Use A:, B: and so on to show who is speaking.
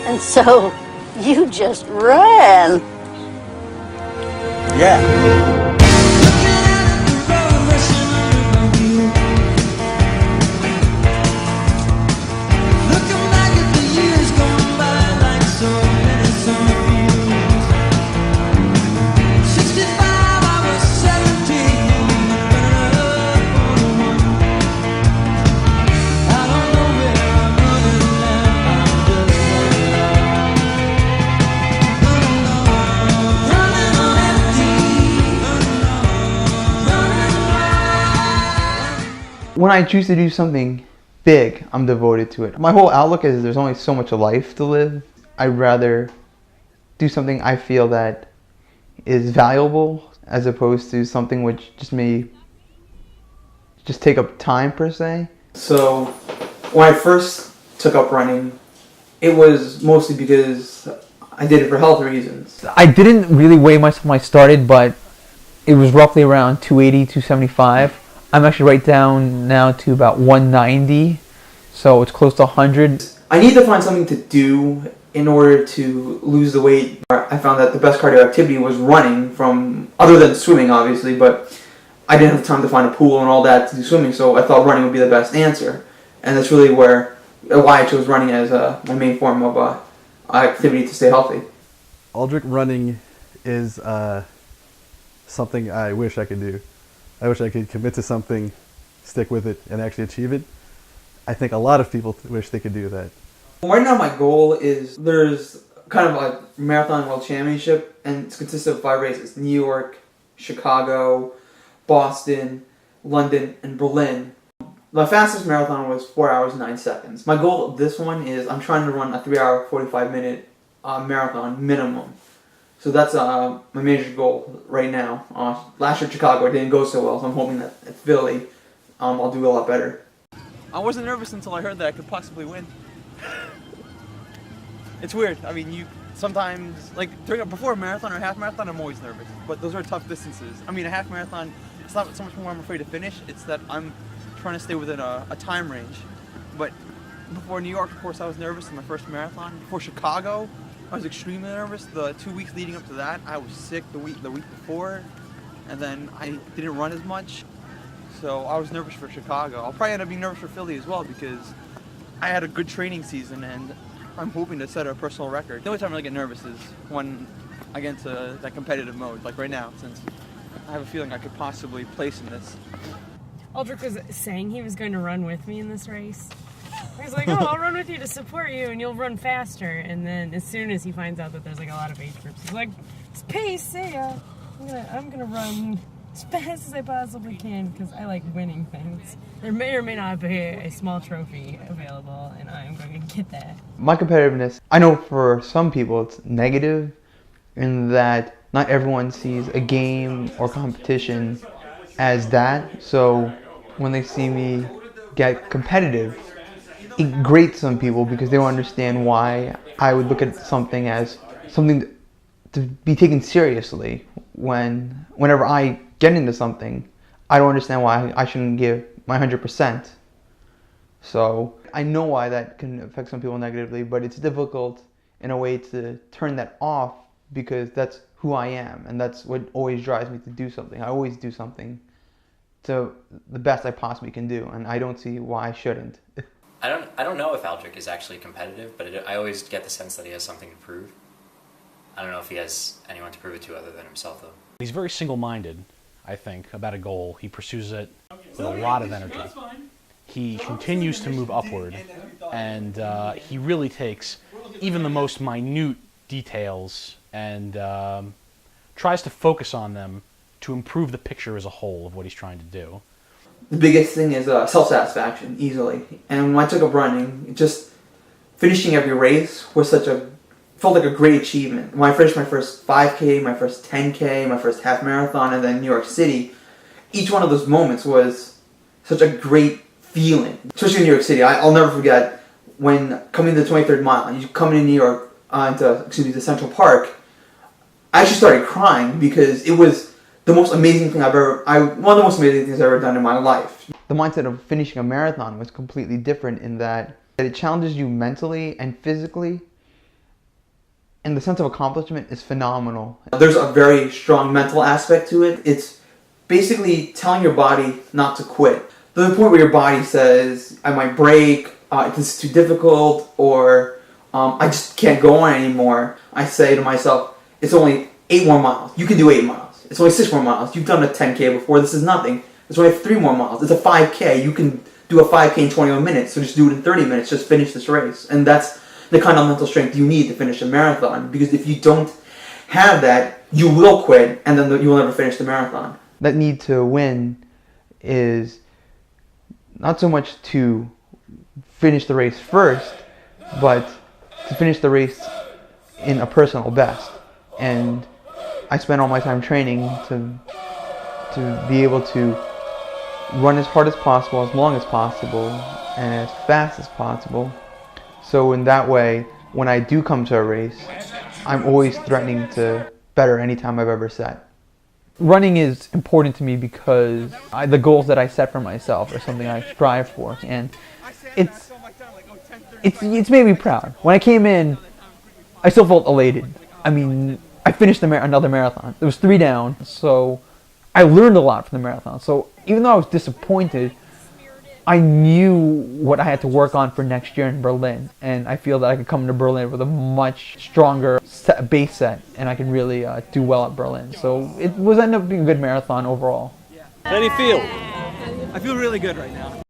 A: And so you just ran.
B: Yeah.
C: When I choose to do something big, I'm devoted to it. My whole outlook is there's only so much life to live. I'd rather do something I feel that is valuable as opposed to something which just may just take up time per se. So when I first took up running, it was mostly because I did it for health reasons.
D: I didn't really weigh myself when I started, but it was roughly around 280, 275. I'm actually right down now to about 190, so it's close to 100.
C: I need to find something to do in order to lose the weight. I found that the best cardio activity was running, from other than swimming obviously, but I didn't have time to find a pool and all that to do swimming, so I thought running would be the best answer. And that's really why I chose running as my main form of activity to stay healthy.
B: Aldrich running is something I wish I could do. I wish I could commit to something, stick with it, and actually achieve it. I think a lot of people wish they could do that.
C: Right now my goal is, there's kind of a marathon world championship, and it consists of 5 races: New York, Chicago, Boston, London, and Berlin. My fastest marathon was 4 hours and 9 seconds. My goal of this one is I'm trying to run a 3 hour, 45 minute marathon minimum. So that's my major goal right now. Last year Chicago didn't go so well, so I'm hoping that at Philly I'll do a lot better.
E: I wasn't nervous until I heard that I could possibly win. It's weird. I mean, you sometimes, like before a marathon or a half marathon, I'm always nervous. But those are tough distances. I mean, a half marathon, it's not so much more I'm afraid to finish, it's that I'm trying to stay within a time range. But before New York, of course, I was nervous in my first marathon. Before Chicago, I was extremely nervous. The 2 weeks leading up to that, I was sick the week before, and then I didn't run as much. So I was nervous for Chicago. I'll probably end up being nervous for Philly as well because I had a good training season and I'm hoping to set a personal record. The only time I really get nervous is when I get into that competitive mode, like right now, since I have a feeling I could possibly place in this.
F: Aldrich was saying he was going to run with me in this race. He's like, oh, I'll run with you to support you and you'll run faster. And then as soon as he finds out that there's like a lot of age groups, he's like, peace, see ya. I'm gonna run as fast as I possibly can because I like winning things. There may or may not be a small trophy available and I'm going to get that.
C: My competitiveness, I know for some people it's negative in that not everyone sees a game or competition as that. So when they see me get competitive, it grates some people because they don't understand why I would look at something as something to be taken seriously. Whenever I get into something, I don't understand why I shouldn't give my 100%. So I know why that can affect some people negatively, but it's difficult in a way to turn that off because that's who I am and that's what always drives me to do something. I always do something to the best I possibly can do, and I don't see why I shouldn't.
G: I don't know if Aldrich is actually competitive, but I always get the sense that he has something to prove. I don't know if he has anyone to prove it to other than himself, though.
H: He's very single-minded, I think, about a goal. He pursues it with a lot of energy. He continues to move upward, and he really takes even the most minute details and tries to focus on them to improve the picture as a whole of what he's trying to do.
C: The biggest thing is self-satisfaction, easily. And when I took up running, just finishing every race was felt like a great achievement. When I finished my first 5K, my first 10K, my first half marathon, and then New York City, each one of those moments was such a great feeling. Especially in New York City, I'll never forget when coming to the 23rd mile, and you come into New York, to Central Park, I actually started crying because it was the most amazing thing one of the most amazing things I've ever done in my life. The mindset of finishing a marathon was completely different in that it challenges you mentally and physically and the sense of accomplishment is phenomenal.
E: There's a very strong mental aspect to it. It's basically telling your body not to quit. The point where your body says, I might break, this is too difficult, or I just can't go on anymore. I say to myself, it's only 8 more miles. You can do 8 miles. It's only 6 more miles. You've done a 10K before. This is nothing. It's only 3 more miles. It's a 5K. You can do a 5K in 21 minutes, so just do it in 30 minutes. Just finish this race. And that's the kind of mental strength you need to finish a marathon, because if you don't have that, you will quit, and then you will never finish the marathon.
C: That need to win is not so much to finish the race first, but to finish the race in a personal best. And I spend all my time training to be able to run as hard as possible, as long as possible, and as fast as possible. So in that way, when I do come to a race, I'm always threatening to better any time I've ever set.
D: Running is important to me because the goals that I set for myself are something I strive for, and it's made me proud. When I came in, I still felt elated. I mean, I finished another marathon. There was 3 down, so I learned a lot from the marathon. So even though I was disappointed, I knew what I had to work on for next year in Berlin, and I feel that I could come to Berlin with a much stronger base set, and I can really do well at Berlin. So it was ended up being a good marathon overall.
E: How do you feel? I feel really good right now.